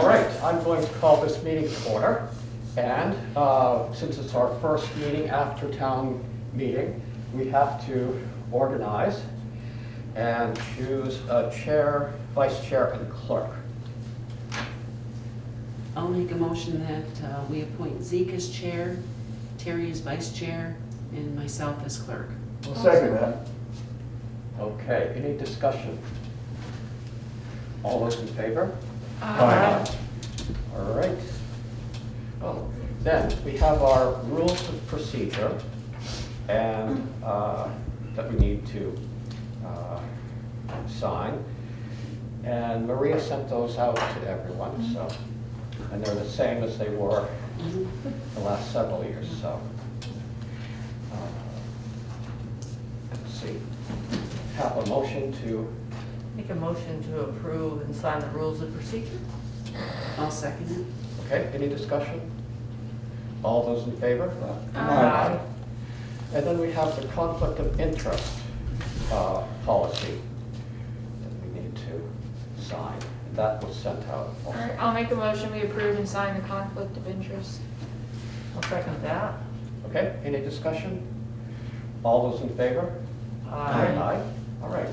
All right, I'm going to call this meeting to order. And since it's our first meeting after town meeting, we have to organize and choose a chair, vice chair, and clerk. I'll make a motion that we appoint Zeke as chair, Terry as vice chair, and myself as clerk. I'll second that. Okay, any discussion? All those in favor? Aye. All right. Well, then we have our rules of procedure and that we need to sign. And Maria sent those out to everyone, so, and they're the same as they were the last several years, so. Let's see, have a motion to, Make a motion to approve and sign the rules of procedure. I'll second it. okay, any discussion? All those in favor? Aye. And then we have the conflict of interest policy that we need to sign. That was sent out All right, also. I'll make a motion, we approve and sign the conflict of interest. I'll second that. Okay, any discussion? All those in favor? Aye. All right.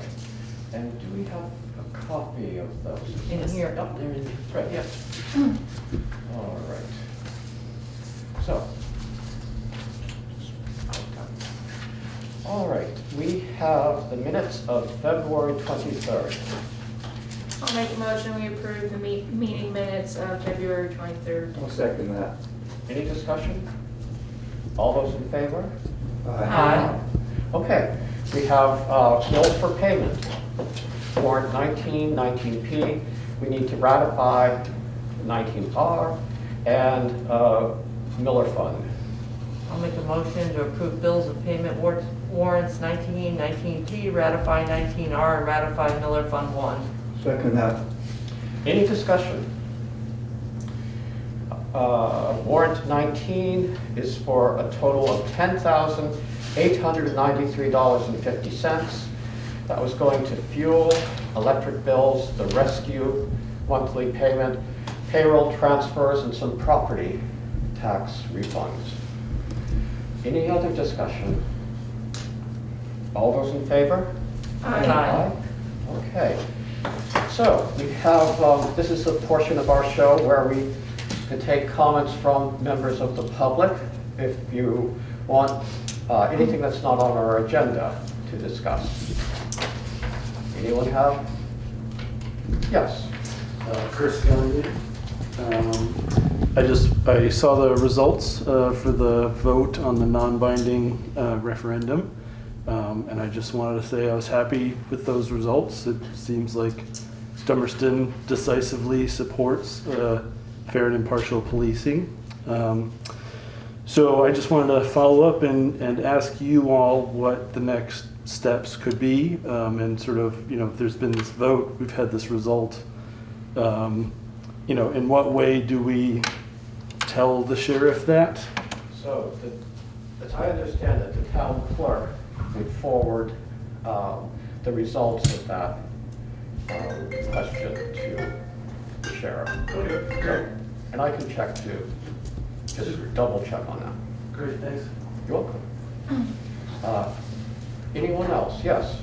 And do we have a copy of those? In here. Up there in there. Right, yes. All right. So. All right, we have the minutes of February 23rd. I'll make a motion, we approve the meeting minutes of February 23rd. I'll second that. Any discussion? All those in favor? Aye. Okay, we have bills for payment. Warrant 19, 19P. We need to ratify 19R and Muller Fund. I'll make a motion to approve bills of payment warrants 19, 19P, ratify 19R, and ratify Miller Fund 1. Second that. Any discussion? Warrant 19 is for a total of $10,893.50. That was going to fuel, electric bills, the rescue, monthly payment, payroll transfers, and some property tax refunds. Any other discussion? All those in favor? Aye. Okay. So we have, this is a portion of our show where we can take comments from members of the public if you want anything that's not on our agenda to discuss. Anyone have? Yes. Chris Kelly. I saw the results for the vote on the non-binding referendum, and I just wanted to say I was happy with those results. It seems like Dummerston decisively supports fair and impartial policing. So I just wanted to follow up and ask you all what the next steps could be, and sort of, there's been this vote, we've had this result. In what way do we tell the sheriff that? So, as I understand it, the town clerk would forward the results of that question to the sheriff. Okay, So, and I can check too, just double check on that. Great, thanks. You're welcome. Anyone else? Yes.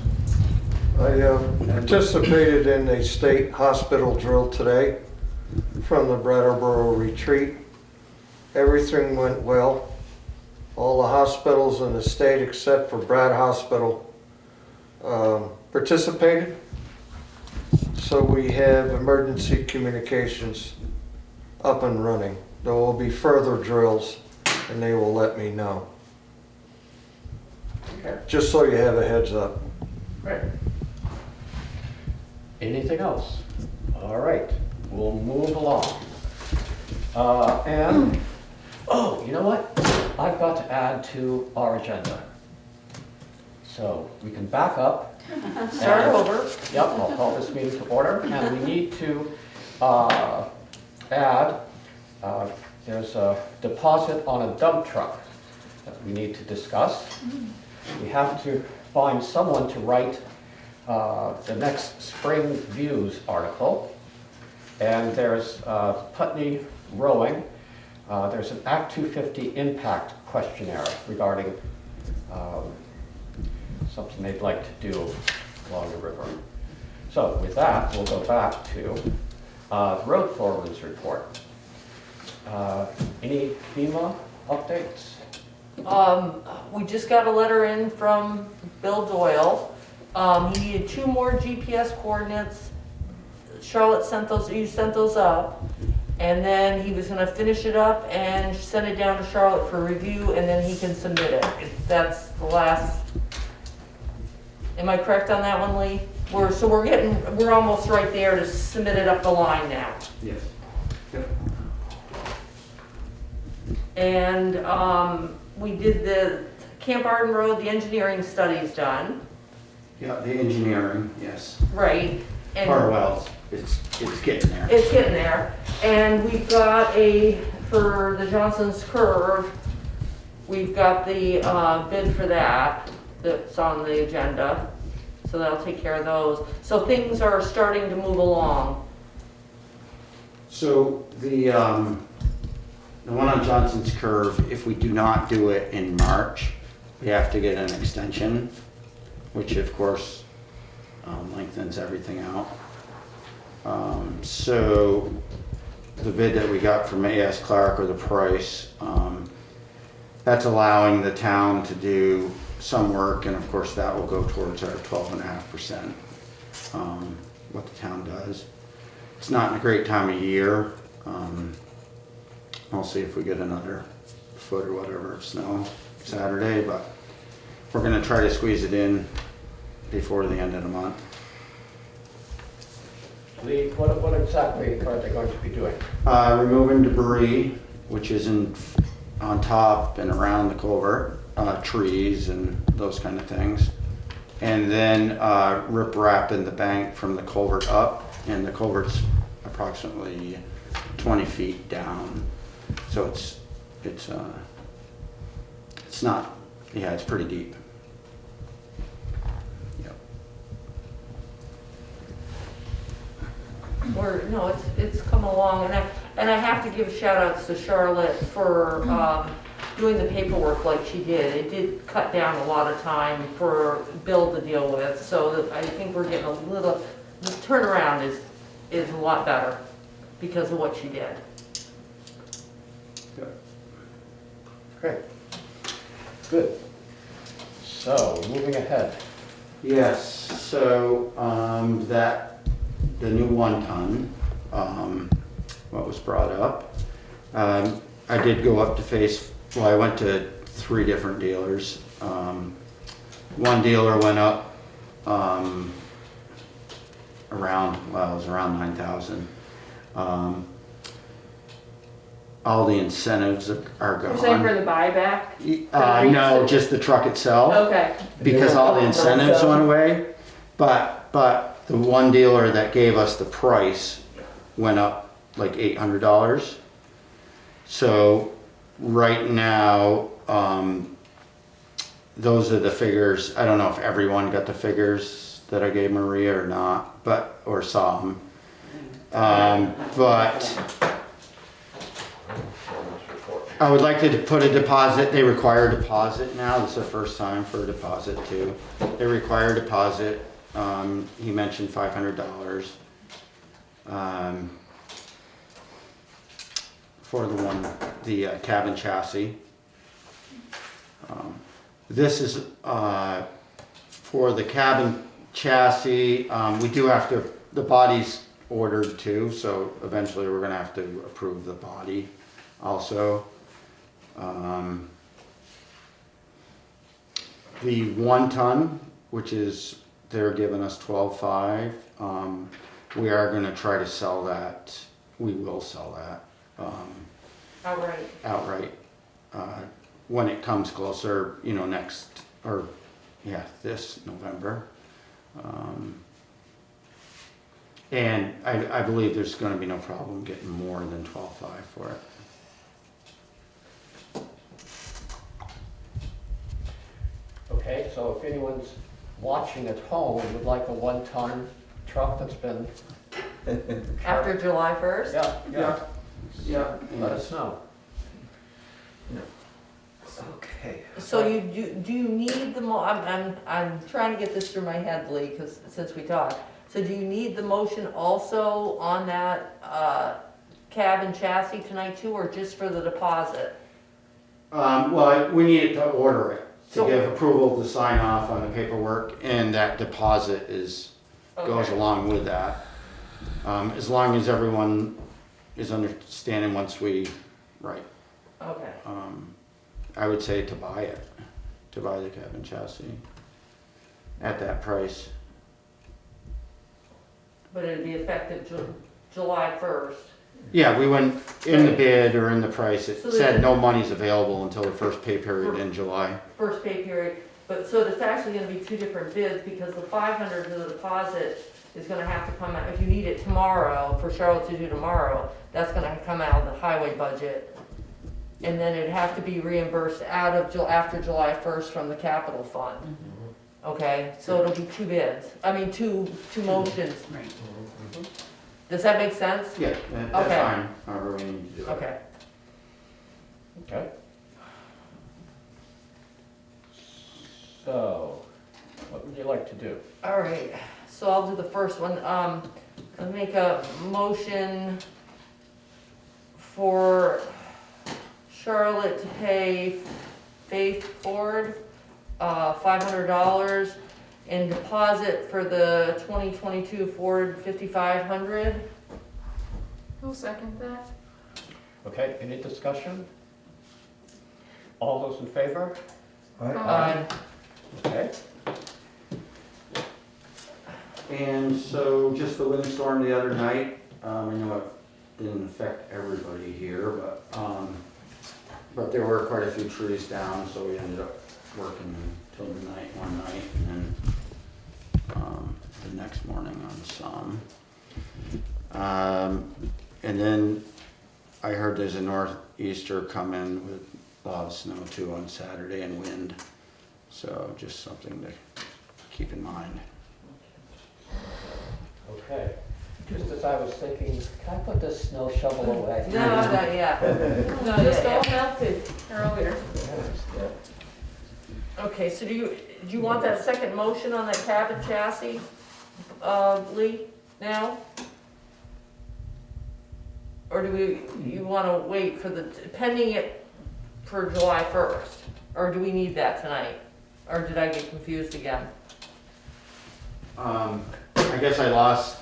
I participated in a state hospital drill today from the Brattleboro retreat. Everything went well. All the hospitals in the state except for Brad Hospital participated. So we have emergency communications up and running. There will be further drills and they will let me know. Okay. Just so you have a heads up. Great. Anything else? All right, we'll move along. Oh, you know what? I've got to add to our agenda. So we can back up. Start over. Yep, I'll call this meeting to order, and we need to add, there's a deposit on a dump truck that we need to discuss. We have to find someone to write the next Spring Views article. And there's Putney Rowing. There's an Act 250 impact questionnaire regarding something they'd like to do along the river. So with that, we'll go back to the road foreman's report. Any FEMA updates? We just got a letter in from Bill Doyle. He needed 2 more GPS coordinates. Charlotte sent those, you sent those up. And then he was gonna finish it up and send it down to Charlotte for review, and then he can submit it. That's the last. Am I correct on that one, Lee? We're almost right there to submit it up the line now. Yes. Yep. And we did the Camp Arden Road, the engineering study's done, Yeah, the engineering, yes. right? And Harwell's, it's getting there. it's getting there. And we've got for the Johnson's Curve, we've got the bid for that's on the agenda. So that'll take care of those. So things are starting to move along. So the one on Johnson's Curve, if we do not do it in March, we have to get an extension, which of course lengthens everything out. So the bid that we got from AS Clerk, or the price, that's allowing the town to do some work, and of course that will go towards our 12.5%, what the town does. It's not in a great time of year. I'll see if we get another foot or whatever of snow Saturday, but we're gonna try to squeeze it in before the end of the month. Lee, what exactly are they going to be doing? Removing debris, which is on top and around the culvert, trees and those kind of things. And then rip wrap in the bank from the culvert up, and the culvert's approximately 20 feet down. So it's not, yeah, it's pretty deep. Yep. It's come along, and I have to give shout outs to Charlotte for doing the paperwork like she did. It did cut down a lot of time for Bill to deal with, so I think we're getting the turnaround is a lot better because of what she did. Great. Good. So, moving ahead. Yes, so the new 1 ton, what was brought up, I did go up to I went to 3 different dealers. One dealer went up it was around 9,000. All the incentives are gone. You're saying for the buyback? No, just the truck itself. Okay. Because all the incentives went away. But the one dealer that gave us the price went up like $800. So right now, those are the figures. I don't know if everyone got the figures that I gave Maria or not, or saw them. But I would like to put a deposit. They require a deposit now. This is the first time for a deposit too. They require a deposit. He mentioned $500 for the cabin chassis. This is for the cabin chassis. We do have to. The body's ordered too, so eventually we're going to have to approve the body also. The 1 ton, which is, they're giving us 12.5. We are going to try to sell that. We will sell that outright when it comes closer, this November. And I believe there's going to be no problem getting more than 12.5 for it. Okay, so if anyone's watching at home and would like a 1-ton truck that's been After July 1st? Yeah, let us know. Okay. So do you need the I'm trying to get this through my head, Lee, because since we talked. So do you need the motion also on that cab and chassis tonight too, or just for the deposit? Well, we needed to order it to So- give approval to sign off on the paperwork, and that deposit goes Okay. along with that. As long as everyone is understanding once right. Okay. I would say to buy the cab and chassis at that price. But it'd be effective July 1st. Yeah, we went in the bid or in the price, it So said there's- no money's available until the first pay period in July. First pay period, but so it's actually gonna be two different bids, because the 500 for the deposit is gonna have to come out, if you need it tomorrow, for Charlotte to do tomorrow, that's gonna come out of the highway budget. And then it'd have to be reimbursed out of, after July 1st from the capital fund. Okay, so it'll be two bids, two motions. Right. Does that make sense? Yeah, that's Okay. fine, however we need to do it. Okay. Okay. So, what would you like to do? All right, so I'll do the first one. I'll make a motion for Charlotte to pay Faith Ford $500 and deposit for the 2022 Ford 5500. Who'll second that? Okay, any discussion? All those in favor? Aye. Okay. And so just the windstorm the other night, I know it didn't affect everybody here, but there were quite a few trees down, so we ended up working until midnight one night, and then the next morning on some. And then I heard there's a northeaster coming with a lot of snow too on Saturday and wind, so just something to keep in mind. Okay. Just as I was thinking, can I put this snow shovel away? No, not yet. No, Just not all yet. melted earlier. Okay, so do you want that second motion on that cab and chassis, Lee, now? Or you wanna wait for pending it for July 1st? Or do we need that tonight? Or did I get confused again? I guess I lost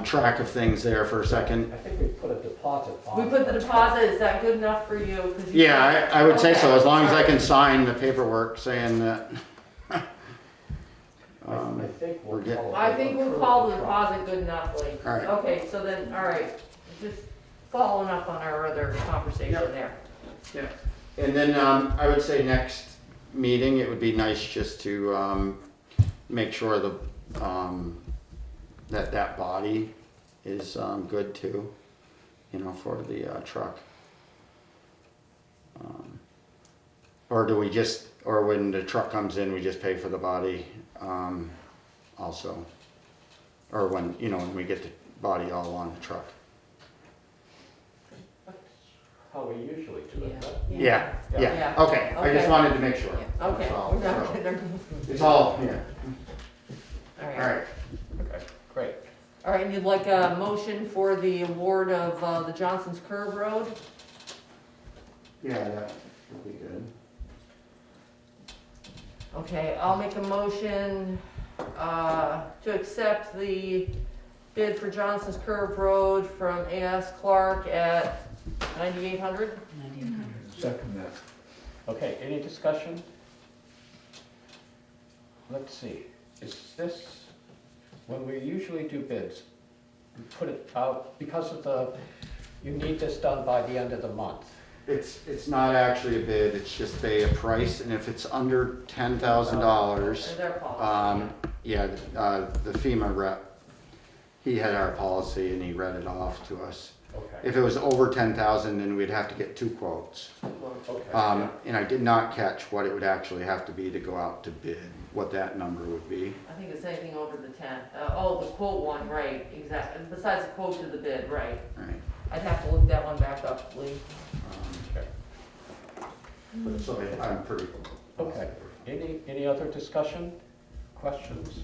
track of things there for a second. I think we put a deposit on. We put the deposit, is that good enough for you? 'Cause you- Yeah, I would say so, Okay. as long as I can sign the paperwork saying that. I think we'll we're good. call it I think we'll call the approved truck. deposit good enough, Lee. All right. Okay, so then, all right, just following up on our other conversation Yep. there. Yeah, and then I would say next meeting, it would be nice just to make sure that body is good too, for the truck. Or do we just, or when the truck comes in, we just pay for the body also? Or when we get the body all on the truck? How we usually do it, right? Yeah, Yeah. yeah, okay, I just Okay. wanted to make sure. Okay, That's all. we're not So, kidding. it's all, yeah, All all right. right. Okay, great. All right, and you'd like a motion for the award of the Johnson's Curve Road? Yeah, that would be good. Okay, I'll make a motion to accept the bid for Johnson's Curve Road from A.S. Clark at $9,800. 9,800. Second that. Okay, any discussion? Let's see, is this, when we usually do bids, we put it out, because of you need this done by the end of the month. It's not actually a bid, it's just a price, and if it's under $10,000, Their policy. the FEMA rep, he had our policy and he read it off to us. Okay. If it was over 10,000, then we'd have to get 2 quotes. Okay. And I did not catch what it would actually have to be to go out to bid, what that number would be. I think it's anything over the 10. Oh, the quote one, right, exactly. Besides the quote to the bid, right. Right. I'd have to look that one back up, Lee. So I'm pretty. Okay. Any other discussion, questions?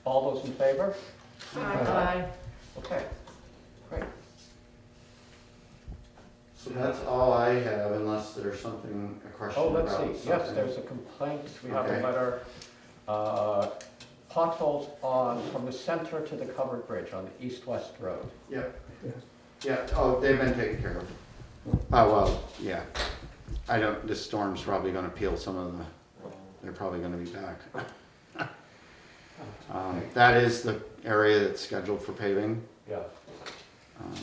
All those in favor? Aye. Okay, great. So that's all I have, unless there's something, a question Oh, about let's something. see, yes, there's a complaint, we have a Okay. letter. Potholes from the center to the covered bridge on the east-west road. Yep. Yeah, oh, they've been taken care of. Oh, well, yeah. This storm's probably gonna peel some of they're probably gonna be back. That is the area that's scheduled for paving. Yeah. Um,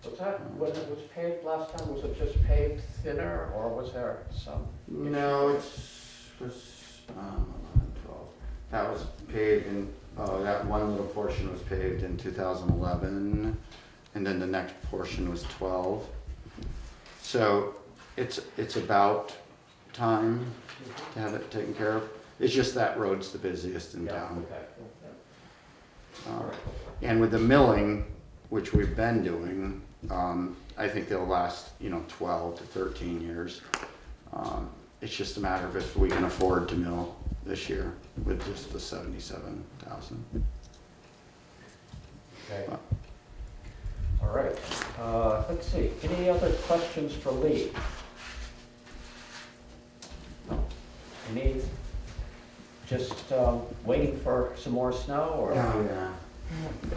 Was that, when it was paved last time, was it just paved thinner, or was there some? No, was 12. That was paved that one little portion was paved in 2011, and then the next portion was 12. So it's about time to have it taken care of. It's just that road's the busiest in Yeah, town. okay. And with the milling, which we've been doing, I think they'll last, 12 to 13 years. It's just a matter of if we can afford to mill this year with just the 77,000. Okay. All right, let's see, any other questions for Lee? No. Any, just waiting for some more snow, or? Oh, yeah.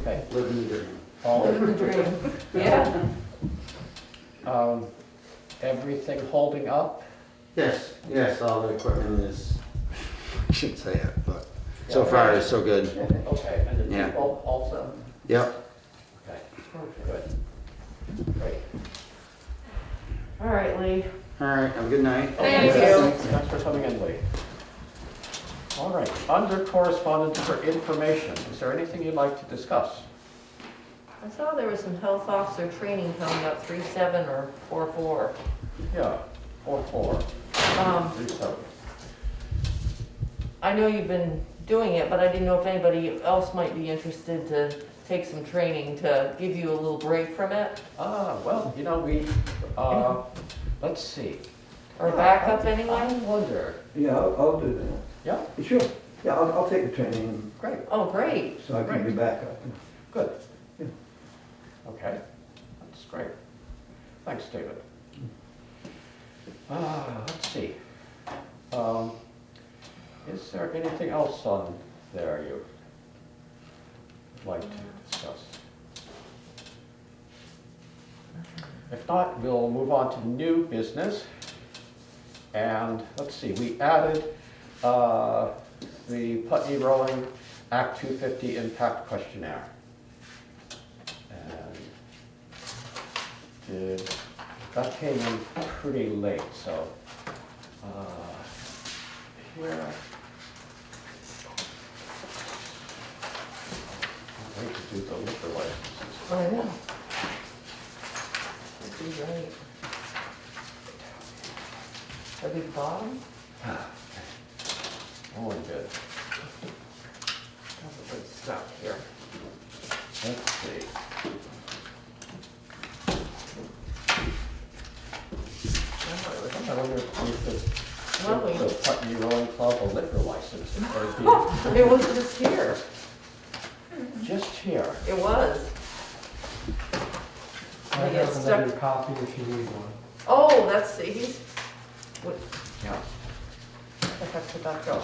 Okay. Living the dream. All, Living the dream. Yeah. everything holding up? Yes, all the equipment is, I shouldn't say it, but so Yeah. far it's so good. Okay, and the Yeah. people also? Yep. Okay, good. Great. All right, Lee. All right, have a good night. Thank Okay, you. Thanks for coming in, Lee. All right, under correspondence for information, is there anything you'd like to discuss? I saw there was some health officer training coming up, 3/7 or 4/4. Yeah, 4-4, 3-7. I know you've been doing it, but I didn't know if anybody else might be interested to take some training to give you a little break from it, Well, let's see. or backup I anyway. wonder, Yeah, I'll do that. yeah, Sure. Yeah, I'll take the training great, Oh, great. so I can be back up. good. Yeah. Okay, that's great. Thanks, David. Let's see. Is there anything else on there you'd like to discuss? If not, we'll move on to new business. And let's see, we added the Putney Rolling Act 250 Impact Questionnaire. And that came in pretty late, so here. I'll wait to do the liquor licenses. I know. That'd be great. Have you bottom? Oh, we're good. That's a good stuff here. Let's see. I wonder if we should Well, give the Putney Rowing Club a liquor license. Or It was just here. just here. It was. I get have stuck- another copy if you need one. Oh, that's, he's, what, Yeah. Where the heck did that go?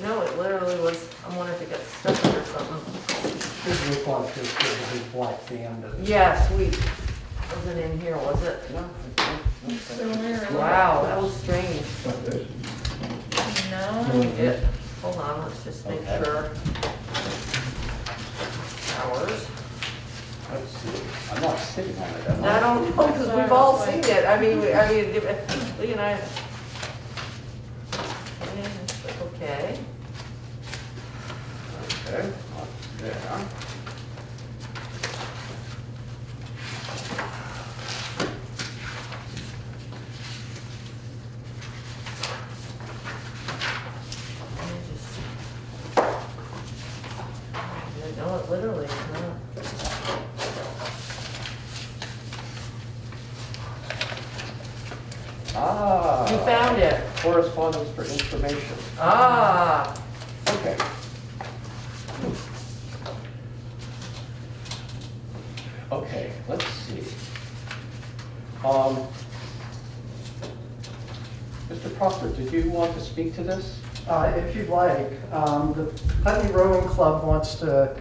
no, it literally was, I wonder if it got stuck or something. Should look like this with a big black band. Yeah, sweet. Wasn't in here, was it? No. Wow, that was strange. Like this. No. Hold on, let's just make Okay. sure. Hours. Let's see. I'm not sitting on it, am I I? don't know, because we've all seen it. I mean, Lee and I. Yeah, it's like, okay. Okay, not there. really? Ah. You found it. Correspondence for information. Ah, Okay. Okay, let's see. Mr. Proctor, did you want to speak to this? If you'd like, the Putney Rowing Club wants to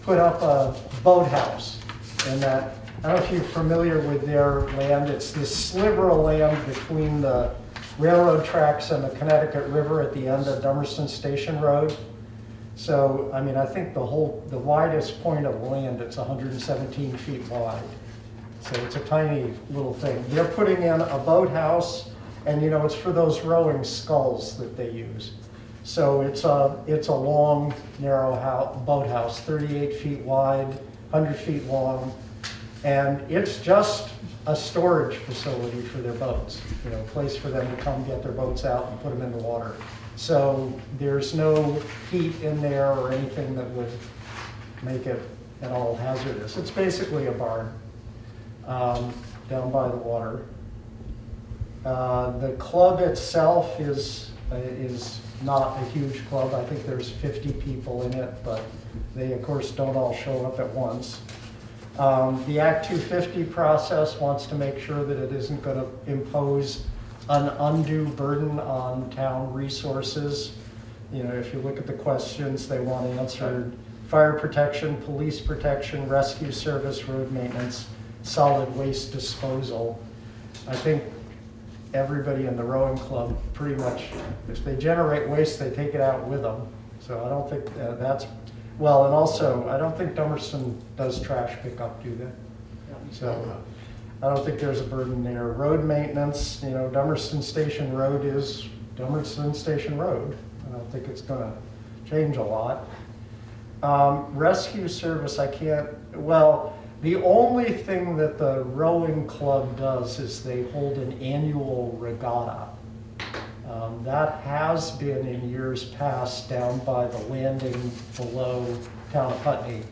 put up a boathouse. And that, I don't know if you're familiar with their land, it's this sliver of land between the railroad tracks and the Connecticut River at the end of Dummerston Station Road. So, I mean, I think the widest point of land, it's 117 feet wide. So it's a tiny little thing. They're putting in a boathouse, and you know, it's for those rowing sculls that they use. So it's a long, narrow boathouse, 38 feet wide, 100 feet long, and it's just a storage facility for their boats. You know, a place for them to come get their boats out and put them in the water. So there's no heat in there or anything that would make it at all hazardous. It's basically a barn down by the water. The club itself is not a huge club. I think there's 50 people in it, but they of course don't all show up at once. The Act 250 process wants to make sure that it isn't going to impose an undue burden on town resources. You know, if you look at the questions, they want answered: fire protection, police protection, rescue service, road maintenance, solid waste disposal. I think everybody in the rowing club pretty much, if they generate waste, they take it out with them. So I don't think that's, well, and also, I don't think Dummerston does trash pickup, do they? So I don't think there's a burden there. Road maintenance, you know, Dummerston Station Road is Dummerston Station Road. I don't think it's gonna change a lot. Rescue service, I can't, well, the only thing that the rowing club does is they hold an annual regatta. That has been in years past down by the landing below town of Putney,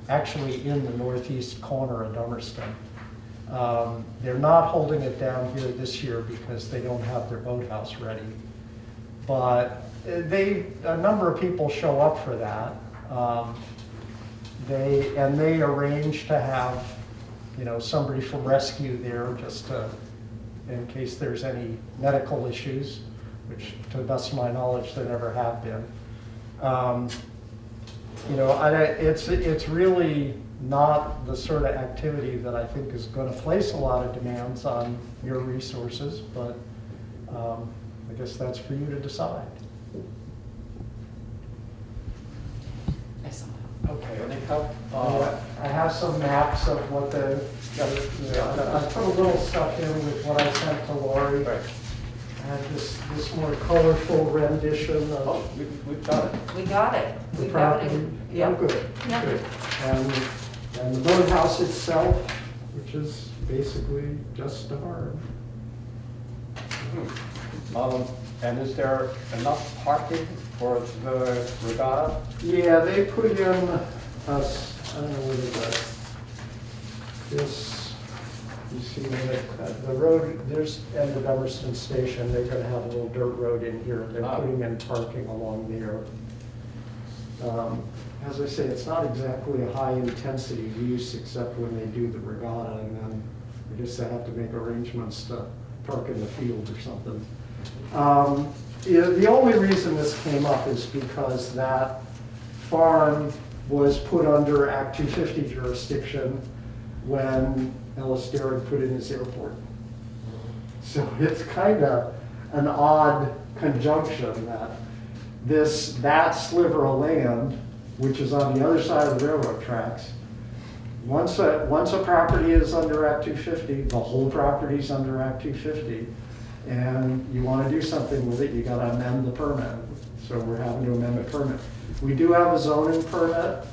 actually in the northeast corner of Dummerston. They're not holding it down here this year because they don't have their boathouse ready. But a number of people show up for that. They arrange to have, you know, somebody from rescue there just to, in case there's any medical issues, which to the best of my knowledge there never have been. You know, it's really not the sort of activity that I think is going to place a lot of demands on your resources, but I guess that's for you to decide. I saw that. Okay, and they have, I have some maps of what I put a little stuff in with what I sent to Lori. right. I had this more colorful rendition Oh, of we've got it. we got it. the We got it. property. Yeah. Oh, good, Yeah. good. And the boathouse itself, which is basically just a barn. And is there enough parking for the regatta? Yeah, they put in I don't know what it is. This, you see the road, there's at the Dummerston Station, they're gonna have a little dirt road in here. They're Ah. putting in parking along there. As I say, it's not exactly a high intensity use except when they do the regatta, and then I guess they have to make arrangements to park in the field or something. Yeah, the only reason this came up is because that farm was put under Act 250 jurisdiction when Ellis Derrick put in his airport. So it's kind of an odd conjunction that that sliver of land, which is on the other side of the railroad tracks, once a property is under Act 250, the whole property's under Act 250. And you want to do something with it, you got to amend the permit. So we're having to amend the permit. We do have a zoning permit.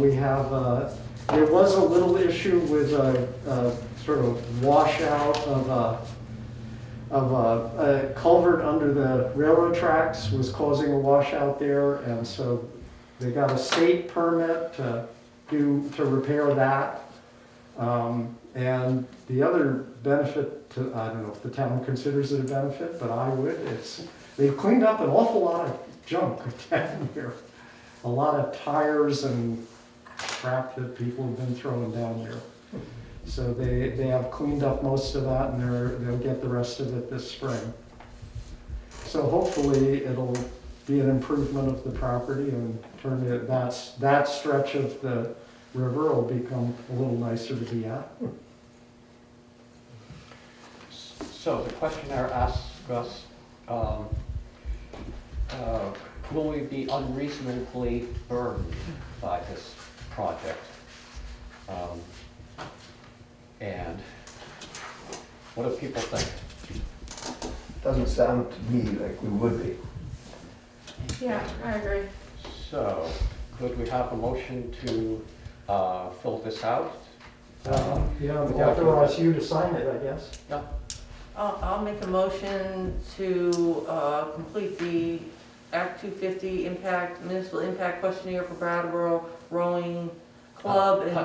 We have, there was a little issue with a sort of washout of a culvert under the railroad tracks was causing a washout there. And so They got a state permit to repair that. And the other benefit to, I don't know if the town considers it a benefit, but I would, they've cleaned up an awful lot of junk down here. A lot of tires and crap that people have been throwing down here. So they have cleaned up most of that, and they'll get the rest of it this spring. So hopefully it'll be an improvement of the property and turn it, that stretch of the river will become a little nicer to be at. So the questionnaire asks us, will we be unreasonably burdened by this project? And what do people think? Doesn't sound to me like we would be. Yeah, I agree. So, could we have a motion to fill this out? Yeah, we authorize you to sign it, I guess. Yeah. I'll make a motion to complete the Act 250 municipal impact questionnaire for Brattleboro Rowing Club and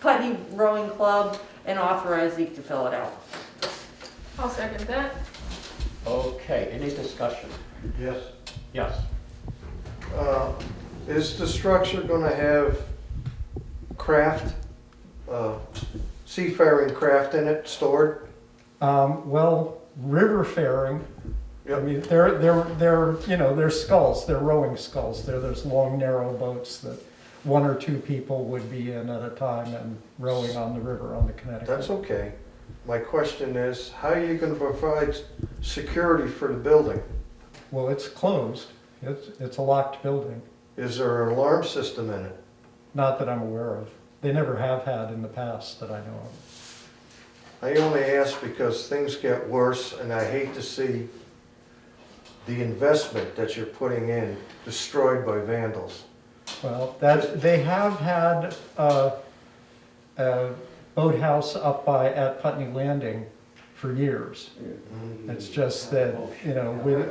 Putney Rowing Club, and authorize Zeke to fill it out. I'll second that. Okay, any discussion? Yes. Yes. Is the structure gonna have craft, seafaring craft in it stored? Well, river faring, I Yep. mean, they're sculls, they're rowing sculls. There's long, narrow boats that one or two people would be in at a time and rowing on the river on the Connecticut. That's okay. My question is, how are you gonna provide security for the building? Well, it's closed. It's a locked building. Is there an alarm system in it? Not that I'm aware of. They never have had in the past that I know of. I only ask because things get worse and I hate to see the investment that you're putting in destroyed by vandals. Well, they have had a boathouse up at Putney Landing for years. It's just that,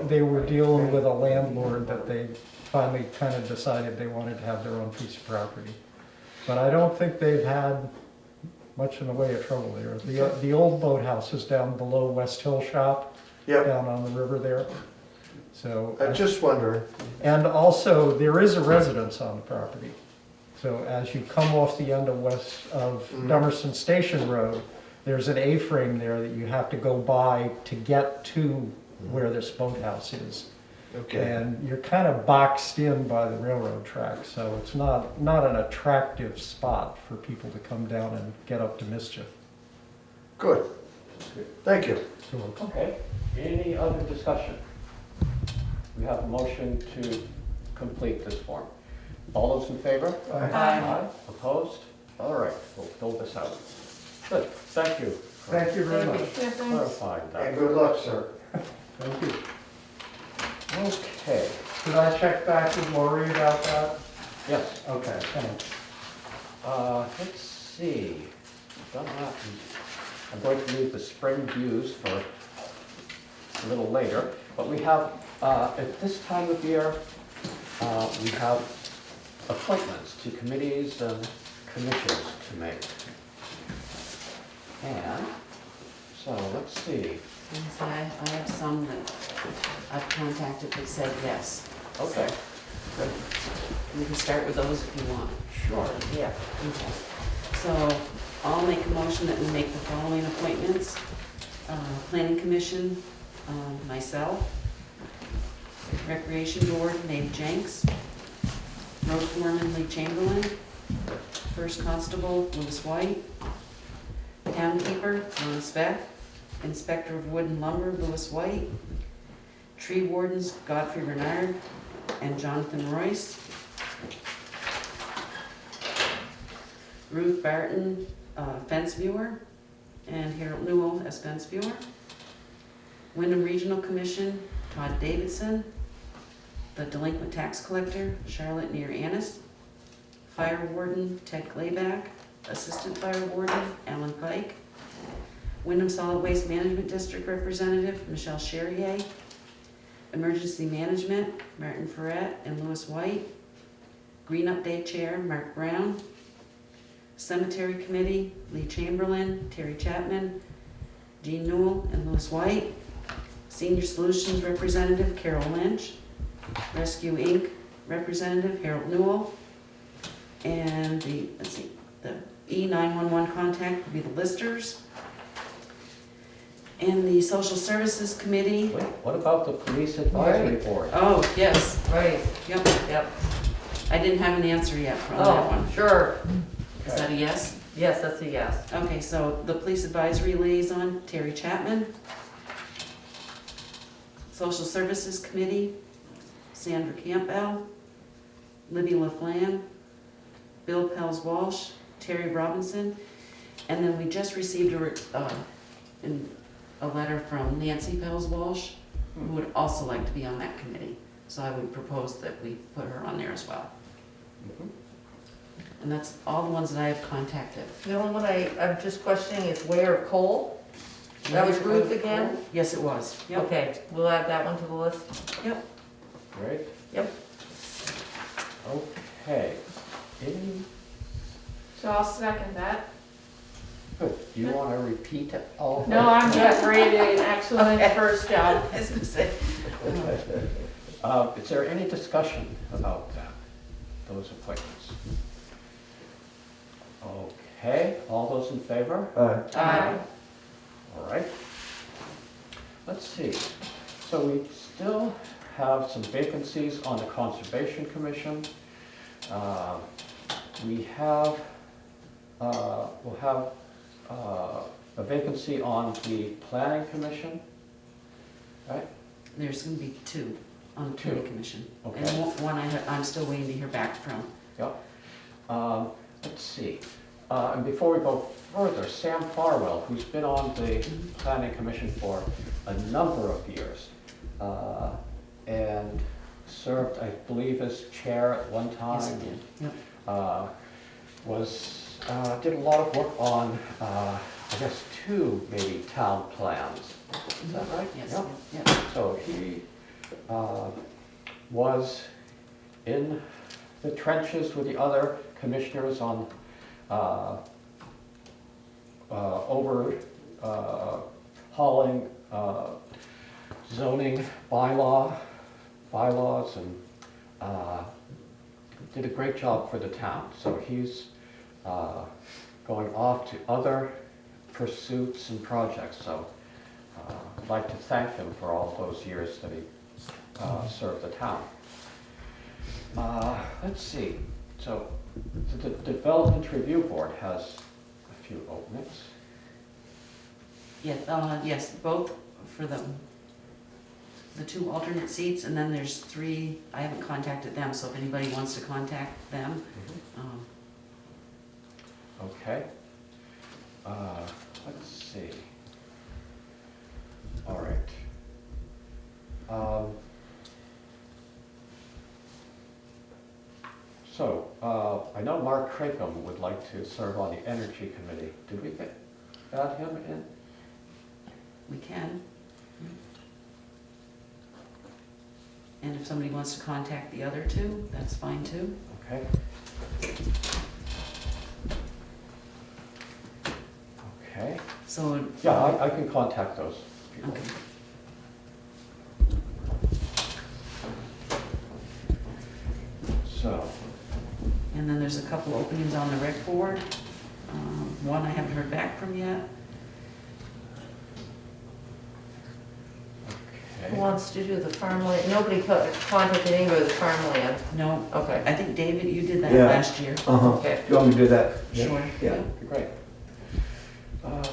they were dealing with a landlord that they finally kind of decided they wanted to have their own piece of property. But I don't think they've had much in the way of trouble there. The old boathouse is down below West Hill Shop, Yep, down on the river there. So, I'm just wondering. and also, there is a residence on the property. So as you come off the end of Dummerston Station Road, there's an A-frame there that you have to go by to get to where this boathouse is. Okay, And you're kind of boxed in by the railroad track, so it's not an attractive spot for people to come down and get up to mischief. good. Thank you. Okay, any other discussion? We have a motion to complete this form. All those in favor? Aye. Opposed? All right, we'll fill this out. Good, thank you. for Thank you very much. Yeah, thanks. Clarifying that. And good luck, sir. Thank you. Okay, Could I check back with Lori about that? yes, Okay, thanks. let's see. We've done that. I'm going to leave the spring views for a little later, but we have, at this time of year, we have appointments to committees and commissions to make. And, so let's see. And so I have some that I've contacted that said yes. Okay, We can start with those if you want. sure. Yeah. Okay. So I'll make a motion that we make the following appointments. Planning Commission, myself. Recreation Board, Maeve Jenks. Road Foreman, Lee Chamberlain. First Constable, Louis White. Townkeeper, Ron Speck. Inspector of Wood and Lumber, Louis White. Tree Wardens, Godfrey Bernard and Jonathan Royce. Ruth Barton, Fence Viewer, and Harold Newell as Fence Viewer. Wyndham Regional Commission, Todd Davidson. The Delinquent Tax Collector, Charlotte Near Annis. Fire Warden, Ted Clayback. Assistant Fire Warden, Alan Pike. Wyndham Solid Waste Management District Representative, Michelle Charrier. Emergency Management, Martin Ferret and Louis White. Green Up Day Chair, Mark Brown. Cemetery Committee, Lee Chamberlain, Terry Chapman, Jean Newell and Louis White. Senior Solutions Representative, Carol Lynch. Rescue Inc. Representative, Harold Newell. And the E911 contact would be the listers. And the Social Services Committee, Wait, what about the Police Advisory Board? oh, yes, Right, yep, yep. I didn't have an answer yet from that Oh, one. sure. Is that a yes? Yes, that's a yes. Okay, so the Police Advisory Liaison, Terry Chapman. Social Services Committee, Sandra Campbell, Libby LaFlamme, Bill Pels Walsh, Terry Robinson, and then we just received a letter from Nancy Pels Walsh, who would also like to be on that committee. So I would propose that we put her on there as well. Mhm. And that's all the ones that I have contacted. The only one I'm just questioning is Ware of Coal. That was Ruth again? Yes, it was. Yep. Okay, we'll add that one to the list. Yep. Great. Yep. Okay. Any, So I'll second that. good. Do you want to repeat it all? No, I'm just rated excellent first job. I was gonna say, Is there any discussion about that, those appointments? Okay, all those in favor? Aye. All right. Let's see. So we still have some vacancies on the Conservation Commission. We'll have a vacancy on the Planning Commission, right? there's gonna be two on the planning commission. Okay. And one I'm still waiting to hear back from. Yep. Let's see. And before we go further, Sam Farwell, who's been on the Planning Commission for a number of years, and served, I believe, as chair at one time. Yes, it did. Yep. Did a lot of work on, I guess, two maybe town plans. Is that right? Yes, Yep. yep. So he was in the trenches with the other commissioners on overhauling zoning bylaws, and did a great job for the town. So he's going off to other pursuits and projects. So I'd like to thank him for all those years that he served the town. Let's see. So the Development Review Board has a few openings. Yeah, yes, both for the two alternate seats, and then there's three, I haven't contacted them, so if anybody wants to contact them. Okay. Let's see. All right. So, I know Mark Crakum would like to serve on the Energy Committee. Did we add him in? We can. And if somebody wants to contact the other two, that's fine too. Okay. Okay. So. Yeah, I can contact those people. Okay. So, And then there's a couple openings on the rec board. One I haven't heard back from yet. Who okay. wants to do the farmland? Nobody contacted anybody with farmland. No, Okay, I think David, you did that Yeah. last year. Uh-huh. okay. Do you want me to do that? Sure. Yeah. Great.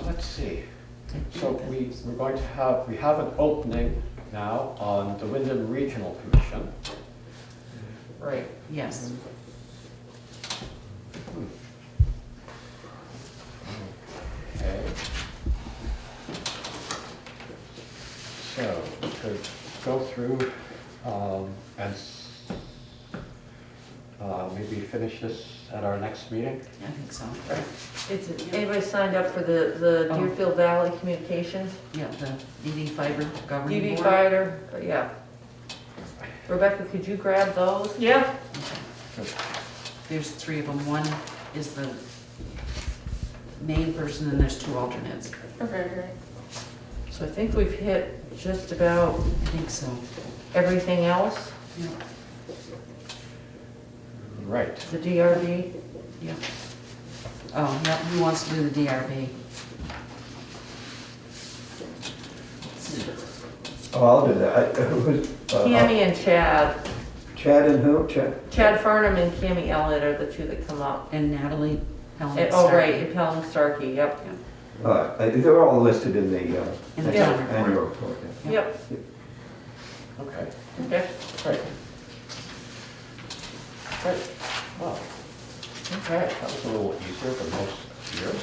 Let's see. I think So that- we're going to have, we have an opening now on the Wyndham Regional Commission. Right. Yes. Okay. So we could go through and maybe finish this at our next meeting. I think so. Is anybody signed up for the Oh. Deerfield Valley Communications? Yeah, the DV Fiber Governing DV Board. Fighter, yeah. Rebecca, could you grab those? Yeah. There's 3 of them. One is the main person, and there's 2 alternates. Okay, great. So I think we've hit just about I think so. everything else, Yeah. Right. the DRB. Yeah. Oh, yeah, who wants to do the DRB? Oh, I'll do that. Who's, Cammy and Chad. Chad and who? Chad? Chad Farnham and Cammy Elliott are the 2 that come up. And Natalie Helen Oh, Starkey. right, and Helen Starkey, yep. They're all listed in the In the Yeah. town report. annual report. Yeah. Yep, Okay, okay. great. Great, well, okay, that was a little easier than most years.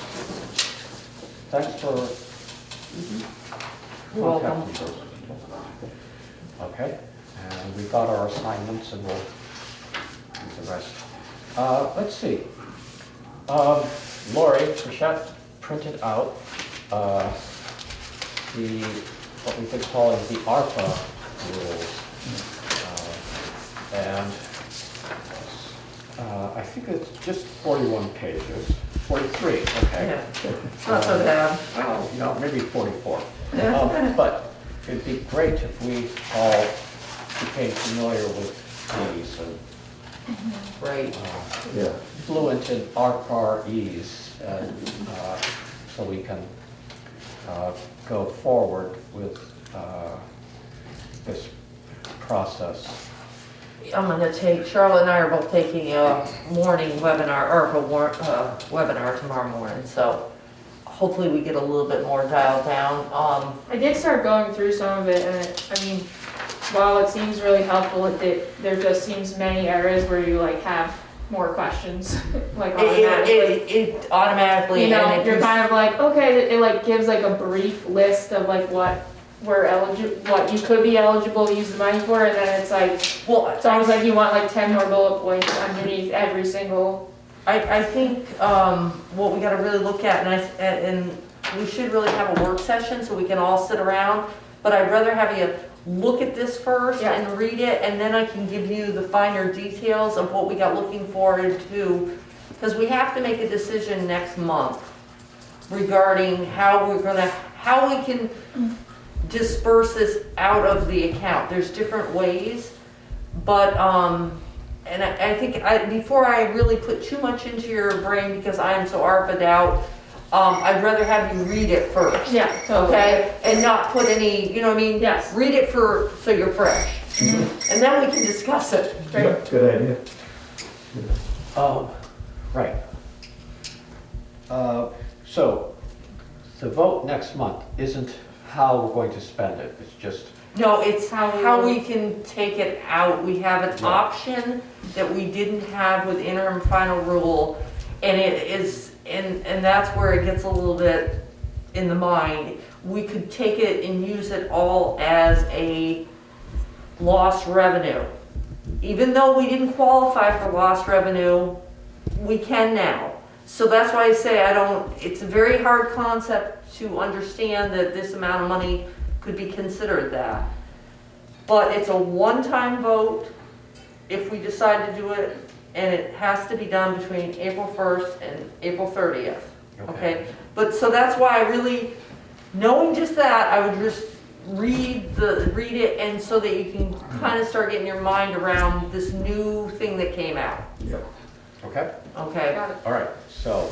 Thanks for. Welcome. Okay, and we got our assignments and we'll do the rest. Let's see. Lori Frechette printed out what we've been calling the ARPA rules. And I think it's just 41 pages, 43, okay. Yeah, it's not so bad. Oh, you know, maybe 44. But it'd be great if we all became familiar with these and Right. Yeah. fluent in ARPA's, and so we can go forward with this process. Charlotte and I are both taking a morning webinar, webinar tomorrow morning, so hopefully we get a little bit more dialed down. I did start going through some of it, and I mean, while it seems really helpful, there just seems many areas where you like have more questions, like automatically. It automatically, You know, and if you're you- kind of like, okay, it like gives like a brief list of like what what you could be eligible to use the money for, and then it's like, well, it's almost like you want like 10 more bullet points underneath every single. I think what we gotta really look at, and we should really have a work session so we can all sit around, but I'd rather have you look at this first Yeah. and read it, and then I can give you the finer details of what we got looking forward to, because we have to make a decision next month regarding how we can disperse this out of the account. There's different ways, but and I think before I really put too much into your brain, because I am so ARPA'd out, I'd rather have you read it first. Yeah, totally. Okay, and not put any, you know what I mean? Yes. Read it so you're fresh, and then we can discuss it. Yeah, good idea. Right. So the vote next month isn't how we're going to spend it, it's just, No, it's How how we- we can take it out. We have an Yeah. option that we didn't have with interim final rule, and it is, and that's where it gets a little bit in the mind. We could take it and use it all as a lost revenue. Even though we didn't qualify for lost revenue, we can now. So that's why I say it's a very hard concept to understand that this amount of money could be considered that. But it's a one-time vote if we decide to do it, and it has to be done between April 1st and April 30th, okay? But, so that's why I really, knowing just that, I would just read it, and so that you can kind of start getting your mind around this new thing that came out, Yep. okay? okay? Got it. All right, so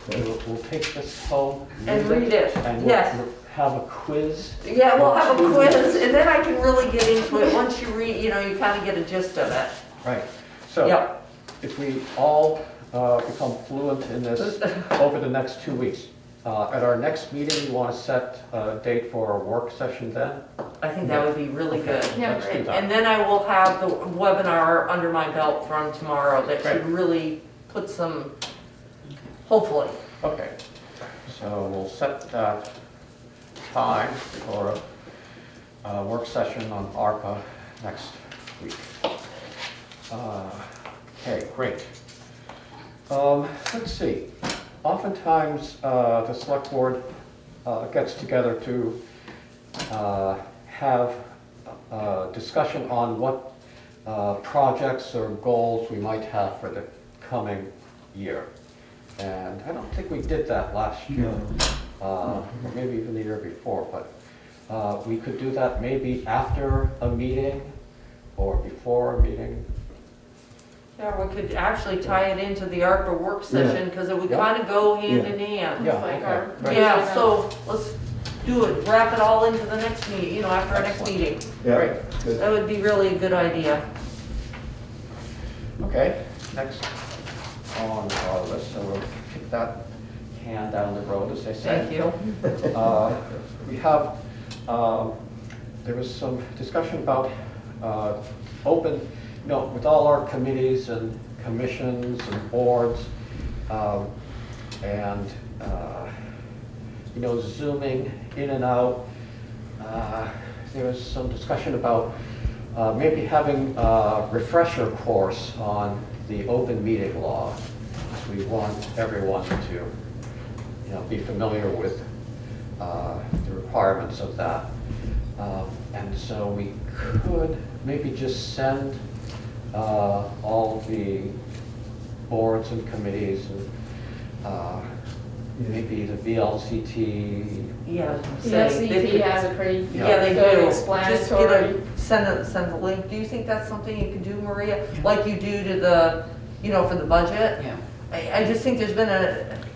we'll take this home. And read it, And we'll yes. have a quiz. Yeah, we'll have a quiz, and then I can really get into it. Once you read, you kind of get a gist of it. Right, so Yep. if we all become fluent in this over the next 2 weeks, at our next meeting, you want to set a date for a work session then? I think that would be really good. Yeah. Let's do that. And then I will have the webinar under my belt from tomorrow that should really put some, hopefully. Okay, so we'll set that time for a work session on ARPA next week. Okay, great. Let's see. Oftentimes, the select board gets together to have discussion on what projects or goals we might have for the coming year. And I don't think we did that last year, or maybe even the year before, but we could do that maybe after a meeting or before a meeting. Yeah, we could actually tie it into the ARPA work session, because it would Yeah. kind of go hand in hand. Yeah, Like okay, our- right. Yeah, so let's do it, wrap it all into the next meeting, you know, after our next Excellent. meeting. Yeah, good. That would be really a good idea. Okay, next on our list, so we'll kick that can down the road, as they say. Thank you. We have, there was some discussion about open, with all our committees and commissions and boards, and, zooming in and out. There was some discussion about maybe having a refresher course on the open meeting law. We want everyone to, be familiar with the requirements of that. And so we could maybe just send all the boards and committees and maybe the VLCT. Yeah. The say they SCP could- has a pretty Yeah, they good do. explanatory. Send the link. Do you think that's something you can do, Maria? Like you do to the, for the budget? Yeah. I just think there's been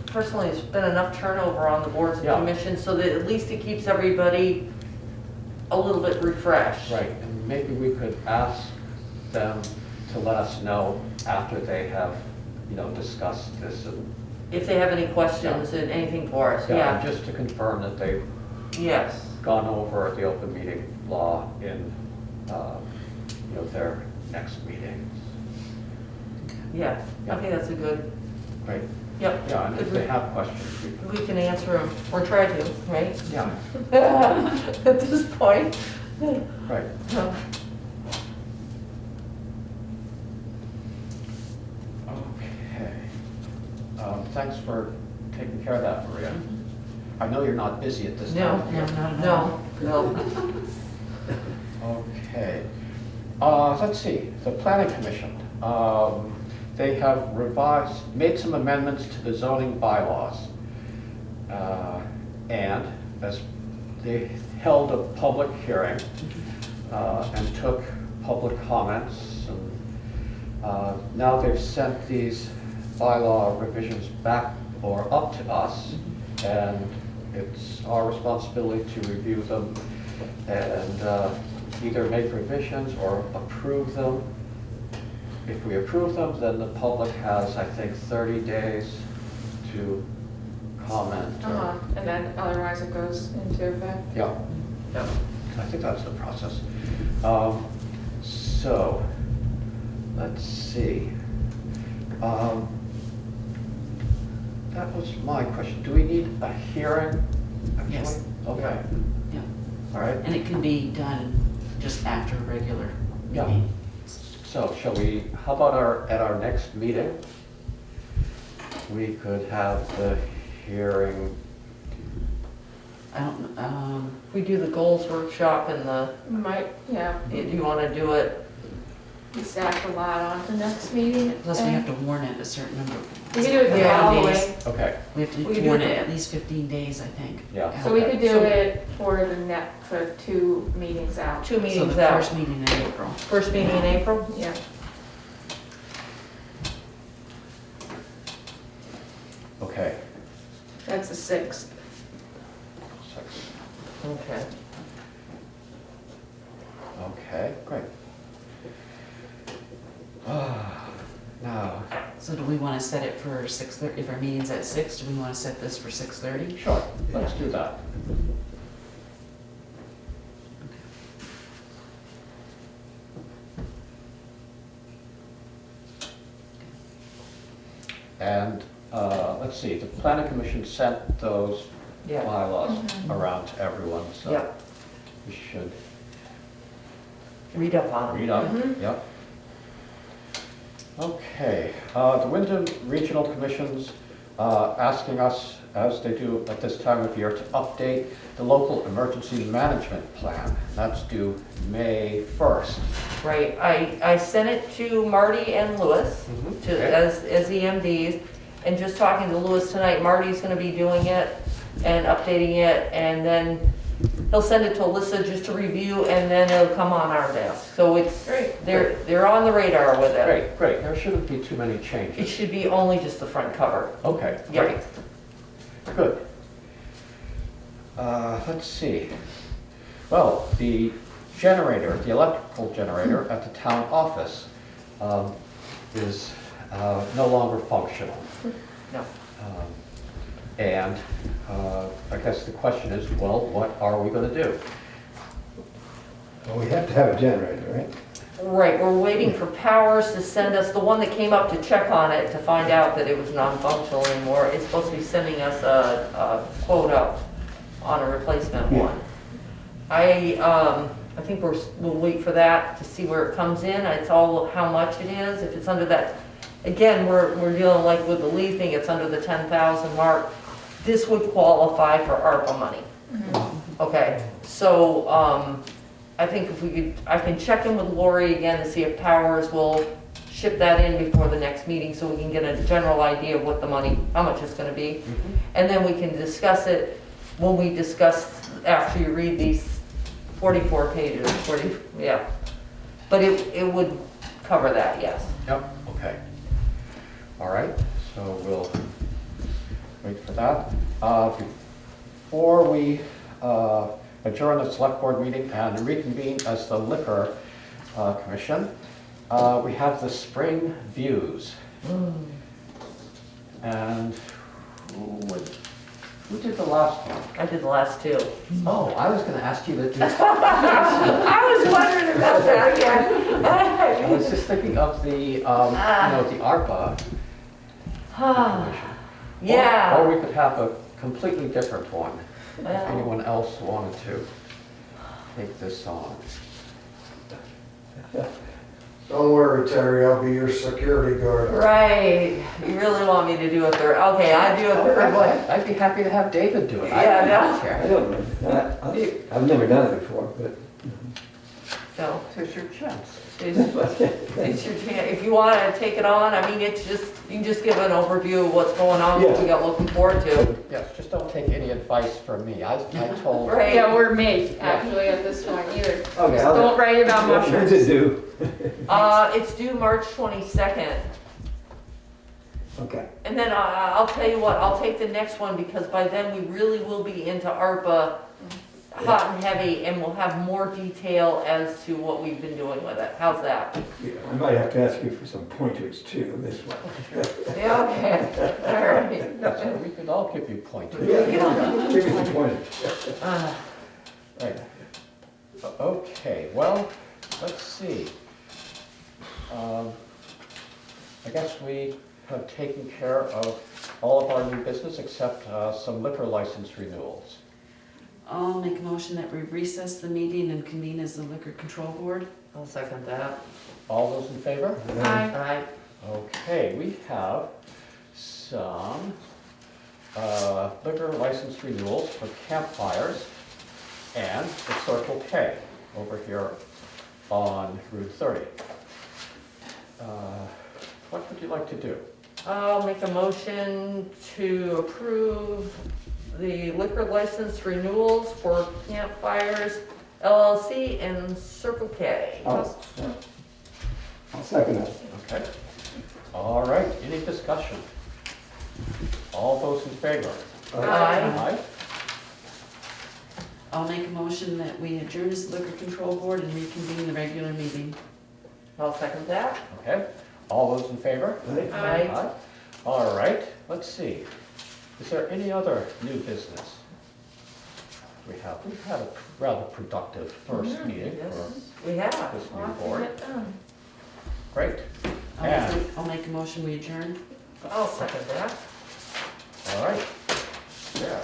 personally, there's been enough turnover on the boards and Yeah. commissions so that at least it keeps everybody a little bit refreshed. Right, and maybe we could ask them to let us know after they have, discussed this and, If they have any questions and anything for us, yeah. just to confirm that they've Yes. gone over the open meeting law in, their next meetings. Yeah, I Yeah. think that's a good, Right? yep. Yeah, and if they have questions, we We can answer them, or try to, right? yeah, At this point. right. Okay. Thanks for taking care of that, Maria. I know you're not busy at this No, time. No, not at all. no. Okay. Let's see, the planning commission. They have made some amendments to the zoning bylaws. And as they held a public hearing and took public comments. And now they've sent these bylaw revisions back or up to us. And it's our responsibility to review them and either make revisions or approve them. If we approve them, then the public has, I think, 30 days to comment. And then otherwise it goes into effect. Yeah, yeah, I think that's the process. So, let's see. That was my question. Do we need a hearing? actually? Yes. Okay, Yeah. all right. And it can be done just after a regular Yeah. meeting. So shall we, how about at our next meeting? We could have the hearing, I don't, We do the goals workshop and do you want to do it? We stack a lot on the next meeting. plus we have to warn it a certain number. We can do it the Yeah. following. okay, We have We to can do warn it- it at least 15 days, I think. Yeah. So we Okay. could do So- it for for 2 meetings out. 2 So meetings the out. first meeting in April. First meeting in April? Yeah. okay. That's the 6th. Okay. Okay, great. Now, So do we want to set it for 6:30, if our meeting's at 6, do we want to set this for 6:30? sure, let's do that. And, let's see, the planning commission sent those Yeah. bylaws around to everyone, so Yep. we should Read up on them. read up, yep. Okay, the Wyndham Regional Commission's asking us, as they do at this time of year, to update the local emergency management plan. That's due May 1st. Right, I sent it to Marty and Lewis Mhm, to, okay. as EMDs, and just talking to Lewis tonight, Marty's gonna be doing it and updating it, and then he'll send it to Alyssa just to review, and then it'll come on our desk. So it's, they're on the radar with it. Great. There shouldn't be too many It changes. should be only just the front cover. Okay, Yeah. great. Good. Let's see. Well, the generator, the electrical generator at the town office is no longer functional. No. And I guess the question is, well, what are we going to do? Well, we have to have a generator, right? Right, we're waiting for Powers to send us, the one that came up to check on it to find out that it was non-functional anymore, is supposed to be sending us a quote up on a replacement Yeah. one. I think we'll wait for that to see where it comes in. It's all how much it is. If it's under that, again, we're dealing like with the Lee thing, it's under the 10,000 mark. This would qualify for ARPA money. Okay, so, I think if we could, I can check in with Lori again to see if Powers will ship that in before the next meeting so we can get a general idea of what the money, how much it's gonna be. And then we can discuss it when we discuss, after you read these 44 pages, 40, yeah. But it would cover that, yes. Yep, okay. All right, so we'll wait for that. Before we adjourn the select board meeting and reconvene as the liquor commission, we have the spring views. And who did the last one? I did the last two. Oh, I was gonna ask you to do. I was wondering about that I again. was just thinking of the, the ARPA commission. Yeah. Or we could have a completely different one, if Well. anyone else wanted to take this on. Don't worry, Terry, I'll be your security guard. Right, you really want me to do a third, okay, I do a third one. I'd be happy to have David do it. Yeah, I no. don't care. I don't know. I've never done it before, but. So, Here's your chance. it's your chance, if you want to take it on, I mean, it's just, you can just give an overview of what's going on, what we got looking forward to. Yes, just don't take any advice from me. I told. Right. Yeah, we're me, actually, at this point either. Okay, Just don't write about What does mushrooms. it do? It's due March 22nd, Okay. and then I'll tell you what, I'll take the next one, because by then we really will be into ARPA hot and heavy, and we'll have more detail as to what we've been doing with it. How's that? Yeah, I might have to ask you for some pointers too, on this one. Yeah, okay, all right. So we could all give you pointers. Yeah, give me some pointers. Right. Okay, well, let's see. I guess we have taken care of all of our new business except some liquor license renewals. I'll make a motion that we recess the meeting and convene as the liquor control board. I'll second that. All those in favor? Aye. Okay, we have some liquor license renewals for campfires and the Circle K over here on Route 30. What would you like to do? I'll make a motion to approve the liquor license renewals for Campfires LLC and Circle K. I'll second it. Okay. All right, any discussion? All those in favor? Aye. I'll make a motion that we adjourn as the liquor control board and reconvene the regular meeting. I'll second that. Okay, all those in favor? Aye. All right, let's see. Is there any other new business? We've had a rather productive first meeting for Yes, we have. this new board. Get done. Great. And, I'll make a motion, we adjourn. I'll second that. all right, there.